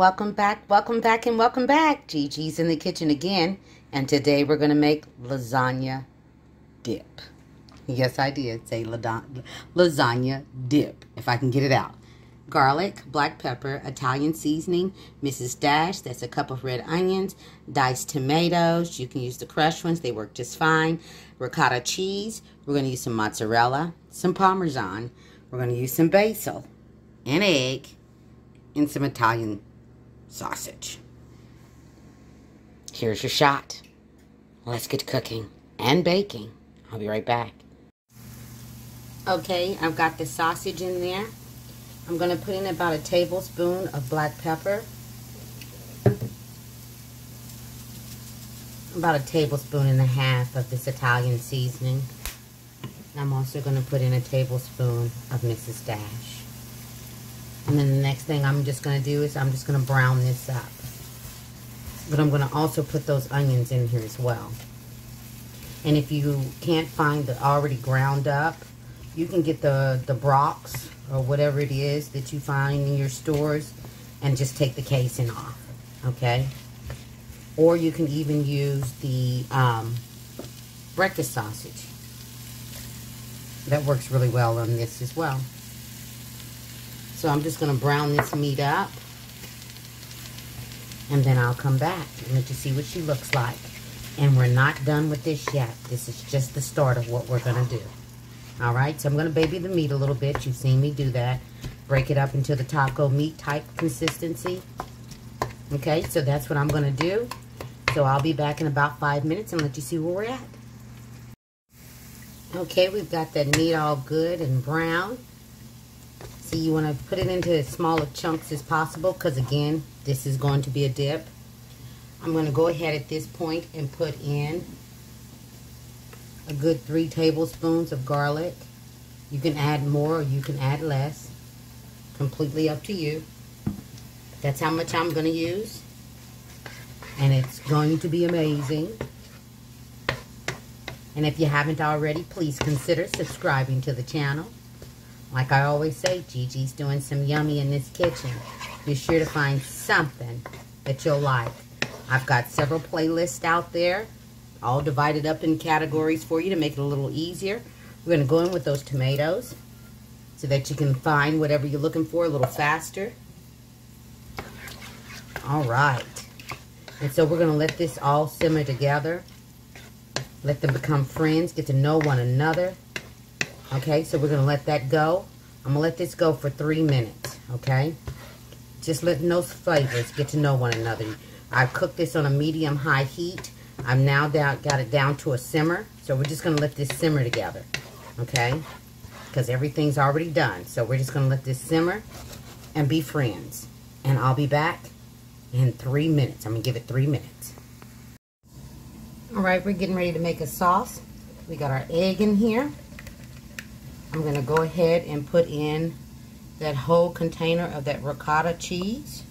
welcome back, and welcome back. Gigi's in the kitchen again, and today we're going to make lasagna dip. Yes, I did say lasagna dip, if I can get it out. Garlic, black pepper, Italian seasoning, Mrs. Dash, that's a cup of red onions, diced tomatoes, you can use the crushed ones, they work just fine, ricotta cheese, we're going to use some mozzarella, some Parmesan, we're going to use some basil, an egg, and some Italian sausage. Here's your shot. Let's get cooking and baking. I'll be right back. Okay, I've got the sausage in there. I'm going to put in about a tablespoon of black pepper. About a tablespoon and a half of this Italian seasoning. I'm also going to put in a tablespoon of Mrs. Dash. And then the next thing I'm just going to do is I'm just going to brown this up. But I'm going to also put those onions in here as well. And if you can't find the already ground up, you can get the Brock's or whatever it is that you find in your stores and just take the casing off, okay? Or you can even use the breakfast sausage. That works really well on this as well. So I'm just going to brown this meat up, and then I'll come back and let you see what she looks like. And we're not done with this yet. This is just the start of what we're going to do. Alright, so I'm going to baby the meat a little bit. You've seen me do that. Break it up into the taco meat type consistency. Okay, so that's what I'm going to do. So I'll be back in about 5 minutes and let you see where we're at. Okay, we've got that meat all good and brown. So you want to put it into as small of chunks as possible because, again, this is going to be a dip. I'm going to go ahead at this point and put in a good 3 tablespoons of garlic. You can add more or you can add less. Completely up to you. That's how much I'm going to use. And it's going to be amazing. And if you haven't already, please consider subscribing to the channel. Like I always say, Gigi's doing some yummy in this kitchen. Be sure to find something that you'll like. I've got several playlists out there, all divided up in categories for you to make it a little easier. We're going to go in with those tomatoes so that you can find whatever you're looking for a little faster. All right. And so we're going to let this all simmer together. Let them become friends, get to know one another. Okay, so we're going to let that go. I'm going to let this go for 3 minutes, okay? Just letting those flavors get to know one another. I've cooked this on a medium-high heat. I've now got it down to a simmer. So we're just going to let this simmer together, okay? Because everything's already done. So we're just going to let this simmer and be friends. And I'll be back in 3 minutes. I'm going to give it 3 minutes. All right, we're getting ready to make a sauce. We got our egg in here. I'm going to go ahead and put in that whole container of that ricotta cheese.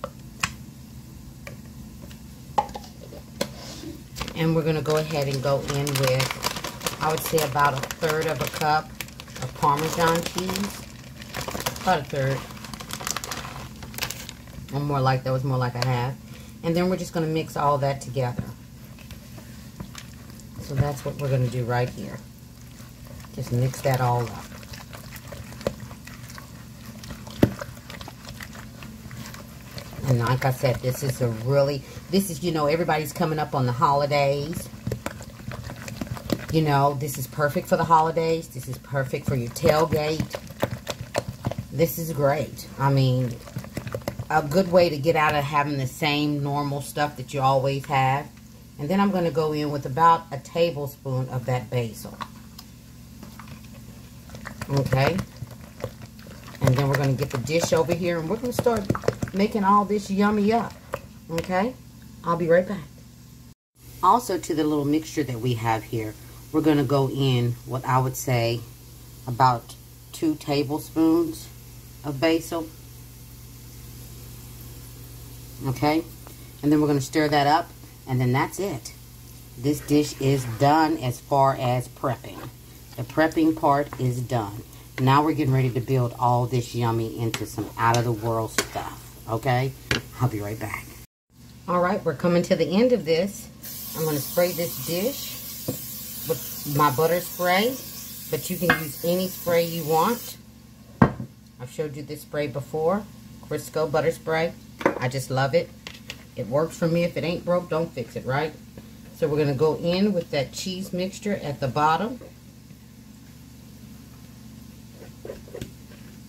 And we're going to go ahead and go in with, I would say, about 1/3 of a cup of Parmesan cheese. About 1/3. That was more like a half. And then we're just going to mix all that together. So that's what we're going to do right here. Just mix that all up. And like I said, this is, you know, everybody's coming up on the holidays. You know, this is perfect for the holidays. This is perfect for your tailgate. This is great. I mean, a good way to get out of having the same normal stuff that you always have. And then I'm going to go in with about a tablespoon of that basil. Okay. And then we're going to get the dish over here and we're going to start making all this yummy up. Okay? I'll be right back. Also, to the little mixture that we have here, we're going to go in what I would say about 2 tablespoons of basil. Okay? And then we're going to stir that up, and then that's it. This dish is done as far as prepping. The prepping part is done. Now we're getting ready to build all this yummy into some out-of-the-world stuff. okay? I'll be right back. All right, we're coming to the end of this. I'm going to spray this dish with my butter spray, but you can use any spray you want. I've showed you this spray before, Crisco butter spray. I just love it. It works for me. If it ain't broke, don't fix it, right? So we're going to go in with that cheese mixture at the bottom.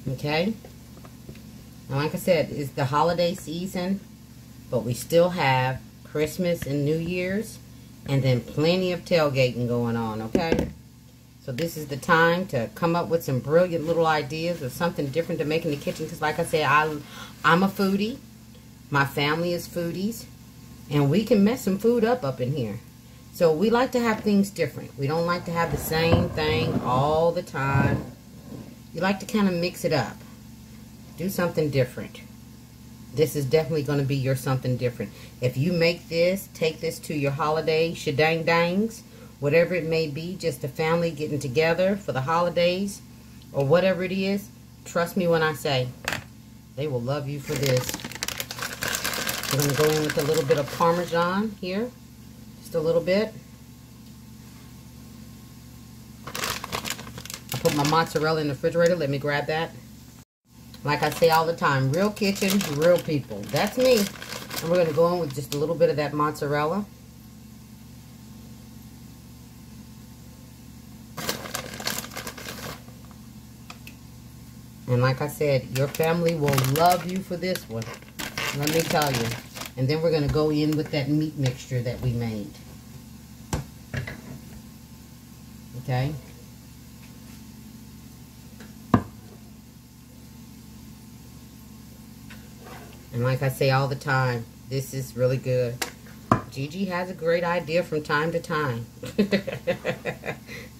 Okay? And like I said, it's the holiday season, but we still have Christmas and New Year's, and then plenty of tailgating going on, okay? So this is the time to come up with some brilliant little ideas or something different to make in the kitchen. Because like I said, I'm a foodie. My family is foodies. And we can mess some food up in here. So we like to have things different. We don't like to have the same thing all the time. You like to kind of mix it up. Do something different. This is definitely going to be your something different. If you make this, take this to your holiday shedang-dangs. Whatever it may be, just a family getting together for the holidays or whatever it is, trust me when I say they will love you for this. I'm going to go in with a little bit of Parmesan here, just a little bit. I put my mozzarella in the refrigerator. Let me grab that. Like I say all the time, real kitchen, real people. That's me. And we're going to go in with just a little bit of that mozzarella. And like I said, your family will love you for this one. Let me tell you. And then we're going to go in with that meat mixture that we made. Okay? And like I say all the time, this is really good. Gigi has a great idea from time to time.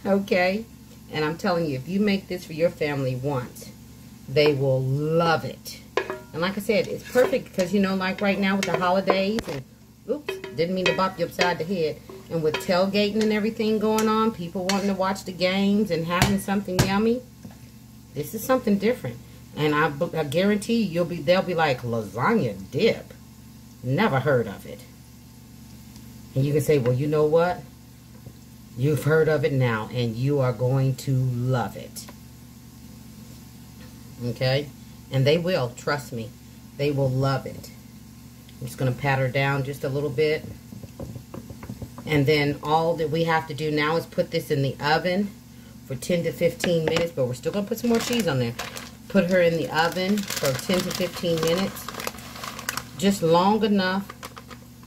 Okay? And I'm telling you, if you make this for your family once, they will love it. And like I said, it's perfect because, you know, like right now with the holidays, and oops, didn't mean to bop you upside the head. And with tailgating and everything going on, people wanting to watch the games and having something yummy, this is something different. And I guarantee you, they'll be like, lasagna dip? Never heard of it. And you can say, well, you know what? You've heard of it now, and you are going to love it. Okay? And they will, trust me. They will love it. I'm just going to pat her down just a little bit. And then all that we have to do now is put this in the oven for 10 to 15 minutes. But we're still going to put some more cheese on there. Put her in the oven for 10 to 15 minutes. Just long enough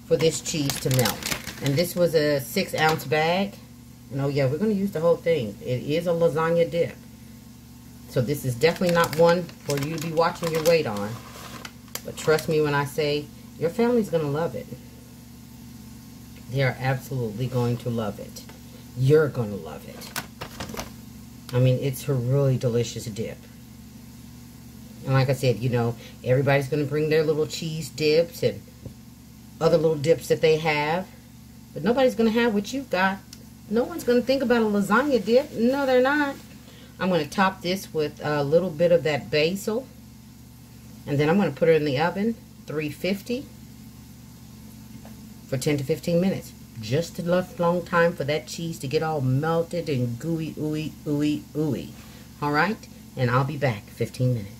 for this cheese to melt. And this was a 6-ounce bag. And oh yeah, we're going to use the whole thing. It is a lasagna dip. So this is definitely not one for you to be watching your weight on. But trust me when I say, your family's going to love it. They are absolutely going to love it. You're going to love it. I mean, it's a really delicious dip. And like I said, you know, everybody's going to bring their little cheese dips and other little dips that they have. But nobody's going to have what you've got. No one's going to think about a lasagna dip. No, they're not. I'm going to top this with a little bit of that basil. And then I'm going to put her in the oven, 350, for 10 to 15 minutes. Just enough long time for that cheese to get all melted and gooey, ooey, ooey, ooey. All right? And I'll be back 15 minutes.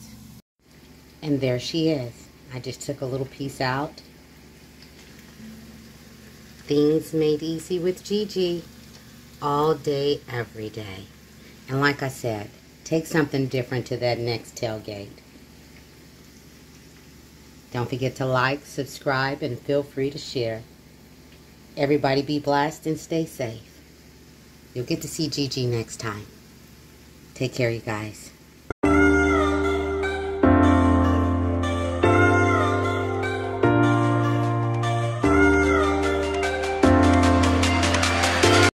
And there she is. I just took a little piece out. Things made easy with Gigi. All day, every day. And like I said, take something different to that next tailgate. Don't forget to like, subscribe, and feel free to share. Everybody be blessed and stay safe. You'll get to see Gigi next time. Take care, you guys.